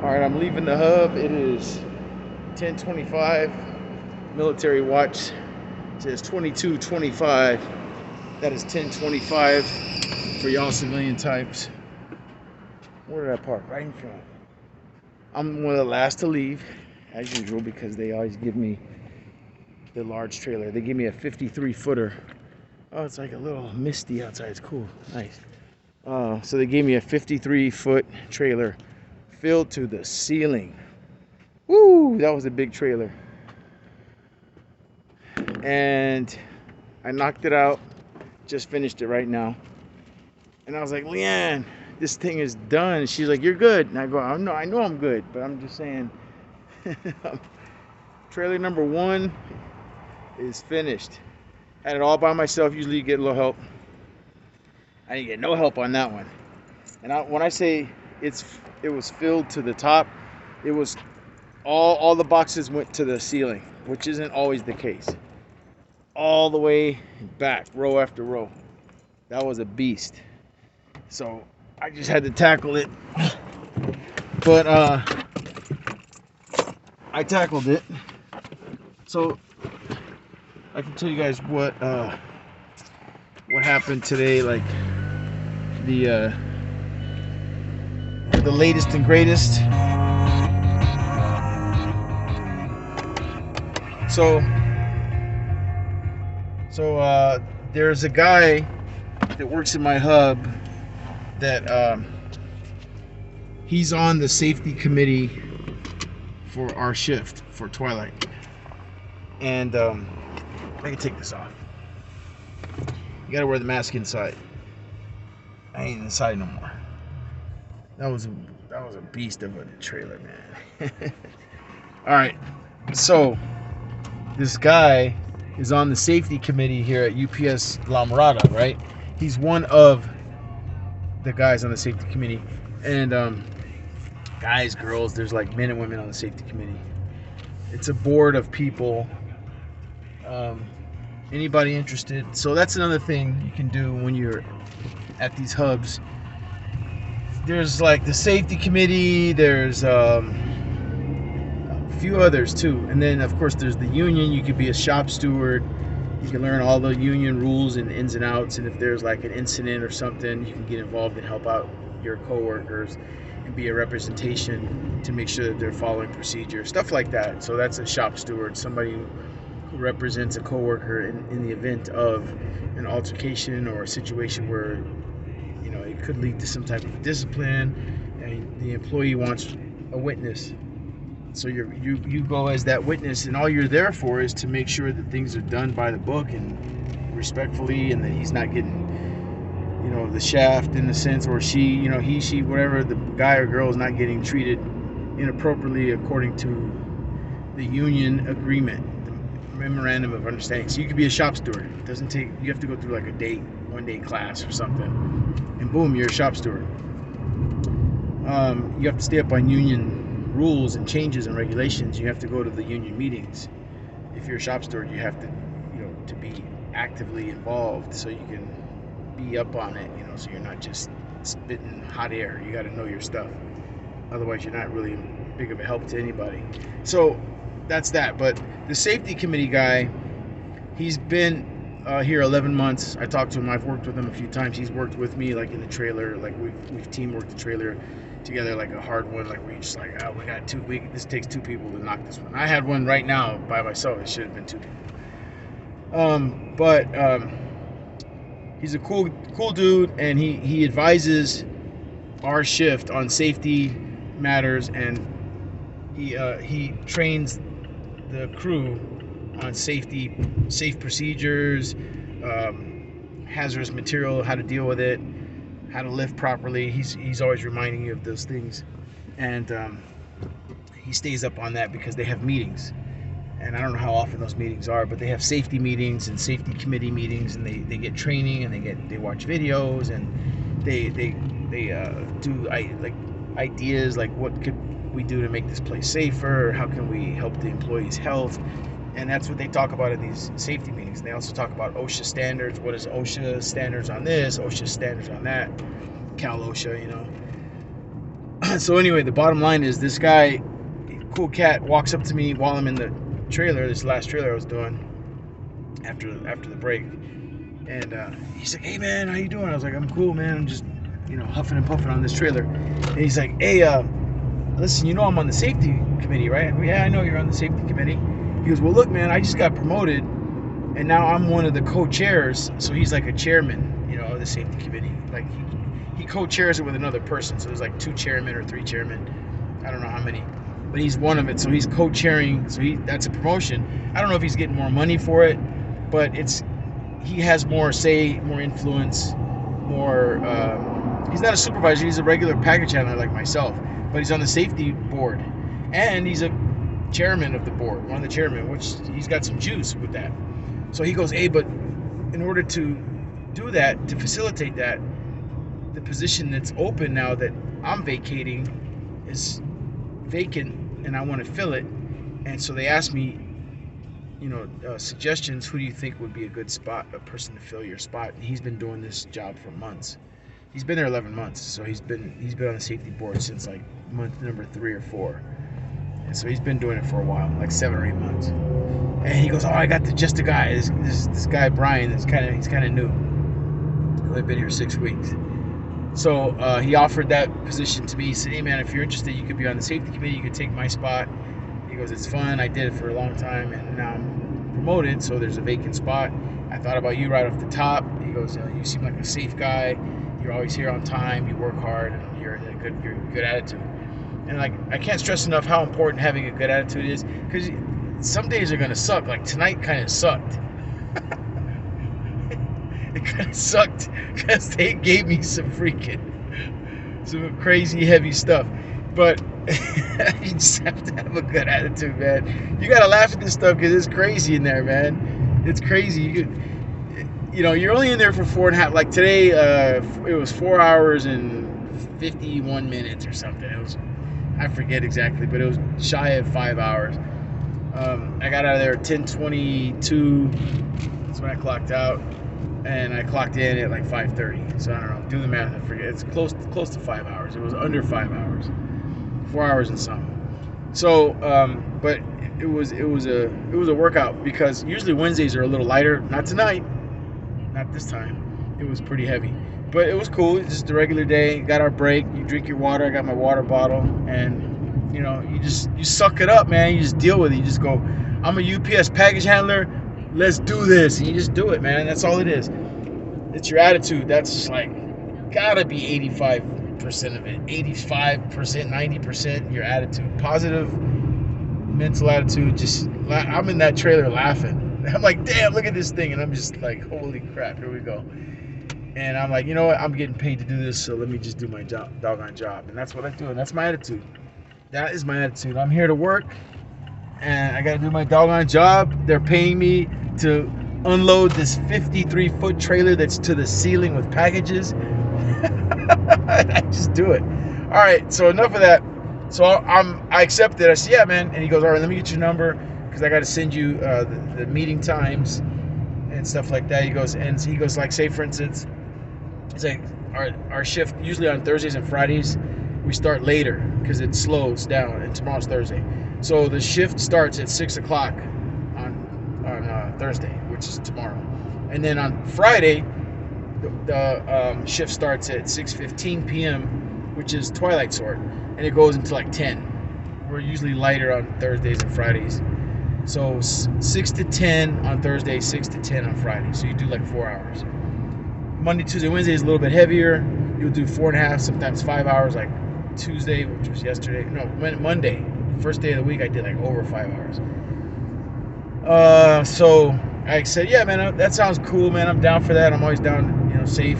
All right, I'm leaving the hub. It is 10:25. Military watch says 22:25. That is 10:25 for y'all civilian types. Where did I park? Right in front. I'm one of the last to leave, as usual, because they always give me the large trailer. They give me a 53 footer. Oh, it's like a little misty outside. It's cool. Nice. So they gave me a 53-foot trailer filled to the ceiling. Woo! That was a big trailer. And I knocked it out. Just finished it right now. And I was like, Leanne, this thing is done. She's like, you're good. And I go, I know I'm good, but I'm just saying. Trailer number 1 is finished. Had it all by myself. Usually you get a little help. I didn't get no help on that one. And when I say it was filled to the top, it was all the boxes went to the ceiling, which isn't always the case. All the way back, row after row. That was a beast. So I just had to tackle it. But I tackled it. So I can tell you guys what happened today, like the latest and greatest. So there's a guy that works in my hub that he's on the safety committee for our shift for Twilight. And I can take this off. You gotta wear the mask inside. I ain't inside no more. That was a beast of a trailer, man. All right, so this guy is on the safety committee here at UPS La Mirada, right? He's one of the guys on the safety committee, and guys, girls, there's like men and women on the safety committee. It's a board of people. Anybody interested? So that's another thing you can do when you're at these hubs. There's like the safety committee, there's a few others too, and then of course there's the union. You could be a shop steward. You can learn all the union rules and ins and outs, and if there's like an incident or something, you can get involved and help out your coworkers and be a representation to make sure that they're following procedure, stuff like that. So that's a shop steward, somebody who represents a coworker in the event of an altercation or a situation where it could lead to some type of discipline, and the employee wants a witness. So you go as that witness, and all you're there for is to make sure that things are done by the book and respectfully, and that he's not getting the shaft in the sense, or she, he, she, whatever, the guy or girl is not getting treated inappropriately according to the union agreement, the memorandum of understanding. So you could be a shop steward. It doesn't take, you have to go through like a one-day class or something, and boom, you're a shop steward. You have to stay up on union rules and changes and regulations. You have to go to the union meetings. If you're a shop steward, you have to, to be actively involved so you can be up on it, so you're not just spitting hot air. You got to know your stuff. Otherwise, you're not really big of a help to anybody. So that's that. But the safety committee guy, he's been here 11 months. I talked to him. I've worked with him a few times. He's worked with me, like in the trailer. Like we've team worked the trailer together, like a hard one. Like we just like, we got this takes 2 people to knock this one. I had one right now by myself. It should have been 2 people. He's a cool dude, and he advises our shift on safety matters, and he trains the crew on safe procedures, hazardous material, how to deal with it, how to lift properly. He's always reminding you of those things, and he stays up on that because they have meetings. And I don't know how often those meetings are, but they have safety meetings and safety committee meetings, and they get training, and they watch videos, and they do ideas like, what could we do to make this place safer, or how can we help the employees' health. And that's what they talk about in these safety meetings. They also talk about OSHA standards. What is OSHA standards on this, OSHA standards on that, Cal OSHA, So anyway, the bottom line is this guy, cool cat, walks up to me while I'm in the trailer, this last trailer I was doing after the break, and he's like, "Hey man, how you doing?" I was like, "I'm cool, man. I'm just huffing and puffing on this trailer." And he's like, "Hey, listen, I'm on the safety committee, right?" I go, "Yeah, I know you're on the safety committee." He goes, "Well, look, man, I just got promoted, and now I'm one of the co-chairs." So he's like a chairman, of the safety committee. Like he co-chairs it with another person. So there's like 2 chairmen or 3 chairmen. I don't know how many, but he's one of it. So he's co-chairing. So that's a promotion. I don't know if he's getting more money for it, but he has more say, more influence, more. He's not a supervisor. He's a regular package handler like myself, but he's on the safety board, and he's a chairman of the board, one of the chairmen, which he's got some juice with that. So he goes, "Hey, but in order to do that, to facilitate that, the position that's open now that I'm vacating is vacant, and I want to fill it." And so they asked me, suggestions. Who do you think would be a good person to fill your spot? And he's been doing this job for months. He's been there 11 months, so he's been on the safety board since like month number 3 or 4. And so he's been doing it for a while, like 7 or 8 months. And he goes, "Oh, I got just a guy. This guy Brian. He's kind of new. I've been here 6 weeks." So he offered that position to me. He said, "Hey man, if you're interested, you could be on the safety committee. You could take my spot." He goes, "It's fun. I did it for a long time, and now I'm promoted, so there's a vacant spot. I thought about you right off the top." He goes, "You seem like a safe guy. You're always here on time. You work hard, and you're a good attitude." And like, I can't stress enough how important having a good attitude is, because some days are gonna suck. Like tonight, kind of sucked. It kind of sucked because they gave me some crazy heavy stuff. But you just have to have a good attitude, man. You gotta laugh at this stuff because it's crazy in there, man. It's crazy. You're only in there for 4.5. Like today, it was 4 hours and 51 minutes or something. I forget exactly, but it was shy of 5 hours. I got out of there at 10:22. That's when I clocked out, and I clocked in at like 5:30. So I don't know. Do the math. I forget. It's close to 5 hours. It was under 5 hours. 4 hours and something. So, but it was a workout, because usually Wednesdays are a little lighter. Not tonight. Not this time. It was pretty heavy. But it was cool. It's just a regular day. Got our break. You drink your water. I got my water bottle, and you suck it up, man. You just deal with it. You just go, "I'm a UPS package handler. Let's do this." And you just do it, man. That's all it is. It's your attitude. That's just like gotta be 85% of it. 85%, 90% your attitude. Positive mental attitude. I'm in that trailer laughing. I'm like, "Damn, look at this thing," and I'm just like, "Holy crap, here we go." And I'm like, you know what? I'm getting paid to do this, so let me just do my doggone job. And that's what I do, and that's my attitude. That is my attitude. I'm here to work, and I got to do my doggone job. They're paying me to unload this 53-foot trailer that's to the ceiling with packages. I just do it. All right, so enough of that. So I accepted. I said, "Yeah, man." And he goes, "All right, let me get your number, because I got to send you the meeting times and stuff like that." He goes, like, say for instance, he's like, our shift usually on Thursdays and Fridays, we start later because it slows down, and tomorrow's Thursday. So the shift starts at 6 o'clock on Thursday, which is tomorrow. And then on Friday, the shift starts at 6:15 p.m., which is twilight sort, and it goes until like 10. We're usually lighter on Thursdays and Fridays. So 6 to 10 on Thursday, 6 to 10 on Friday. So you do like 4 hours. Monday, Tuesday, Wednesday is a little bit heavier. You'll do 4.5, sometimes 5 hours, like Tuesday, which was yesterday. No, Monday, first day of the week, I did like over 5 hours. So I said, "Yeah, man, that sounds cool, man. I'm down for that. I'm always down, safe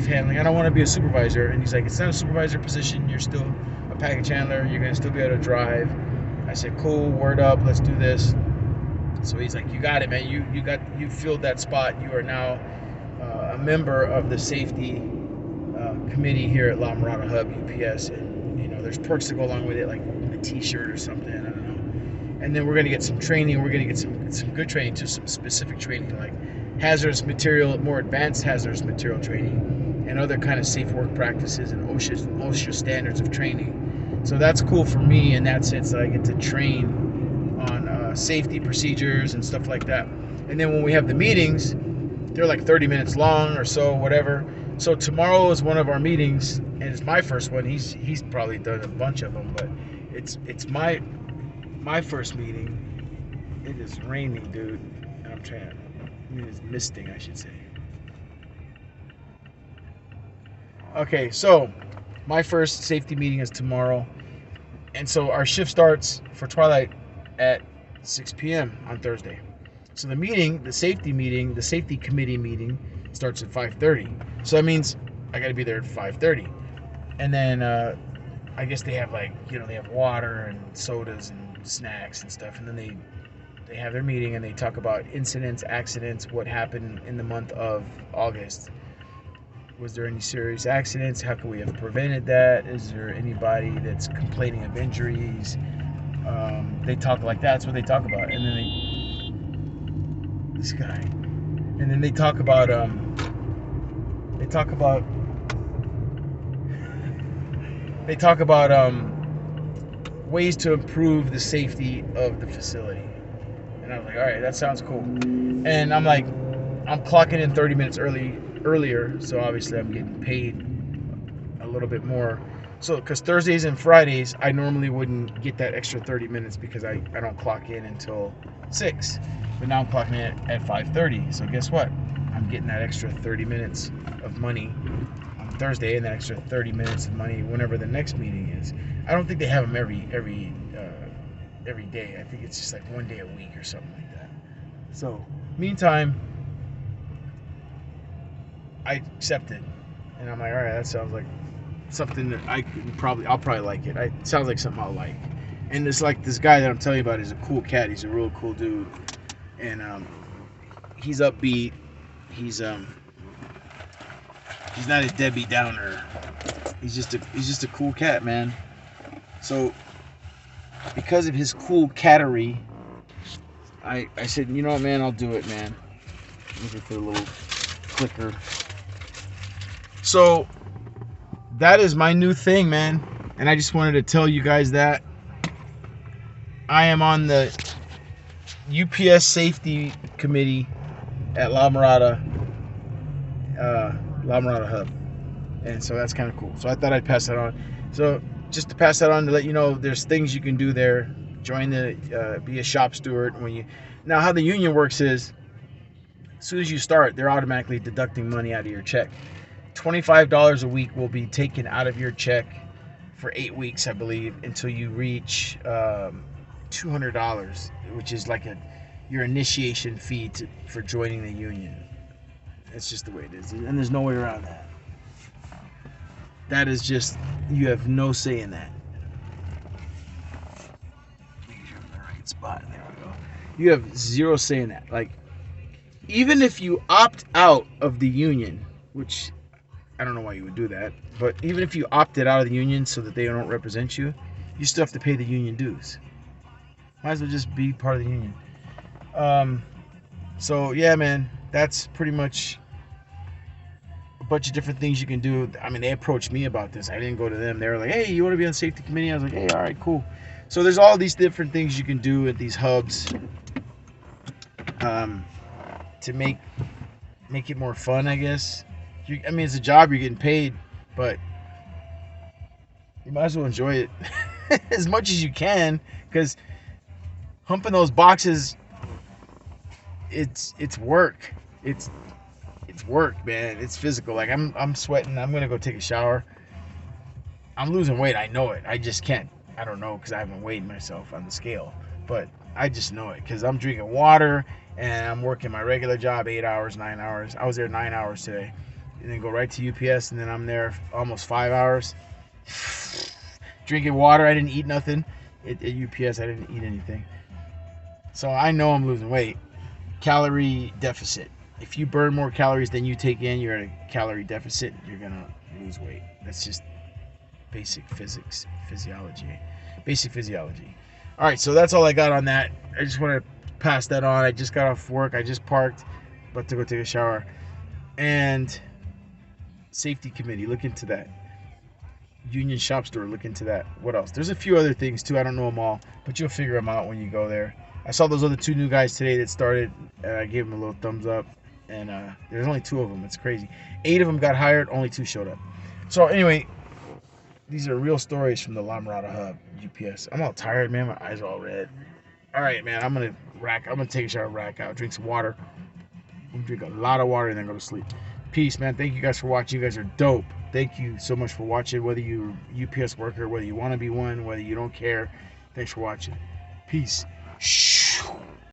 handling. I don't want to be a supervisor." And he's like, "It's not a supervisor position. You're still a package handler. You're going to still be able to drive." I said, "Cool, word up. Let's do this." So he's like, "You got it, man. You filled that spot. You are now a member of the safety committee here at La Mirada Hub UPS, and there's perks to go along with it, like a T-shirt or something. I don't know. And then we're gonna get some training. We're gonna get some good training, too, some specific training, like hazardous material, more advanced hazardous material training, and other kind of safe work practices and OSHA standards of training. So that's cool for me in that sense that I get to train on safety procedures and stuff like that. And then when we have the meetings, they're like 30 minutes long or so, whatever. So tomorrow is one of our meetings, and it's my first one. He's probably done a bunch of them, but it's my first meeting. It is raining, dude. And it's misting, I should say. Okay, so my first safety meeting is tomorrow. And so our shift starts for Twilight at 6 p.m. on Thursday. So the meeting, the safety committee meeting starts at 5:30. So that means I got to be there at 5:30. And then I guess they have they have water and sodas and snacks and stuff. And then they have their meeting and they talk about incidents, accidents, what happened in the month of August. Was there any serious accidents? How can we have prevented that? Is there anybody that's complaining of injuries? They talk like that. That's what they talk about. And then this guy. And then they talk about ways to improve the safety of the facility. And I was like, all right, that sounds cool. And I'm like, I'm clocking in 30 minutes earlier, so obviously I'm getting paid a little bit more. So, because Thursdays and Fridays, I normally wouldn't get that extra 30 minutes because I don't clock in until 6. But now I'm clocking in at 5:30. So guess what? I'm getting that extra 30 minutes of money on Thursday and that extra 30 minutes of money whenever the next meeting is. I don't think they have them every day. I think it's just like one day a week or something like that. So, meantime, I accepted, and I'm like, all right, that sounds like something that I'll probably like it. It sounds like something I'll like. And it's like this guy that I'm telling you about is a cool cat. He's a real cool dude, and he's upbeat. He's not a Debbie Downer. He's just a cool cat, man. So because of his cool cattery, I said, you know what, man, I'll do it, man. Looking for a little clicker. So that is my new thing, man. And I just wanted to tell you guys that I am on the UPS safety committee at La Mirada Hub. And so that's kind of cool. So I thought I'd pass that on. So just to pass that on to let you know, there's things you can do there. Join be a shop steward. Now how the union works is, as soon as you start, they're automatically deducting money out of your check. $25 a week will be taken out of your check for 8 weeks, I believe, until you reach $200, which is like your initiation fee for joining the union. That's just the way it is, and there's no way around that. That is just, you have no say in that. Make sure I'm in the right spot. There we go. You have zero say in that. Like, even if you opt out of the union, which I don't know why you would do that, but even if you opted out of the union so that they don't represent you, you still have to pay the union dues. Might as well just be part of the union. So yeah, man, that's pretty much a bunch of different things you can do. I mean, they approached me about this. I didn't go to them. They were like, hey, you want to be on the safety committee? I was like, hey, all right, cool. So there's all these different things you can do at these hubs to make it more fun, I guess. I mean, it's a job, you're getting paid, but you might as well enjoy it as much as you can, because humping those boxes, it's work. It's work, man. It's physical. Like I'm sweating. I'm gonna go take a shower. I'm losing weight. I know it. I just can't. I don't know because I haven't weighed myself on the scale, but I just know it because I'm drinking water and I'm working my regular job 8 hours, 9 hours. I was there 9 hours today. And then go right to UPS, and then I'm there almost 5 hours. Drinking water, I didn't eat nothing. At UPS, I didn't eat anything. So I know I'm losing weight. Calorie deficit. If you burn more calories than you take in, you're at a calorie deficit. You're going to lose weight. That's just basic physiology. Basic physiology. All right, so that's all I got on that. I just want to pass that on. I just got off work. I just parked, about to go take a shower. And safety committee, look into that. Union Shop Store. Look into that. What else? There's a few other things too. I don't know them all, but you'll figure them out when you go there. I saw those other 2 new guys today that started, and I gave them a little thumbs up. And there's only 2 of them. It's crazy. 8 of them got hired. Only 2 showed up. So anyway, these are real stories from the La Mirada Hub UPS. I'm all tired, man. My eyes are all red. All right, man. I'm gonna take a shower, rack out, drink some water. I'm gonna drink a lot of water and then go to sleep. Peace, man. Thank you guys for watching. You guys are dope. Thank you so much for watching. Whether you're a UPS worker, whether you want to be one, whether you don't care. Thanks for watching. Peace. Shh.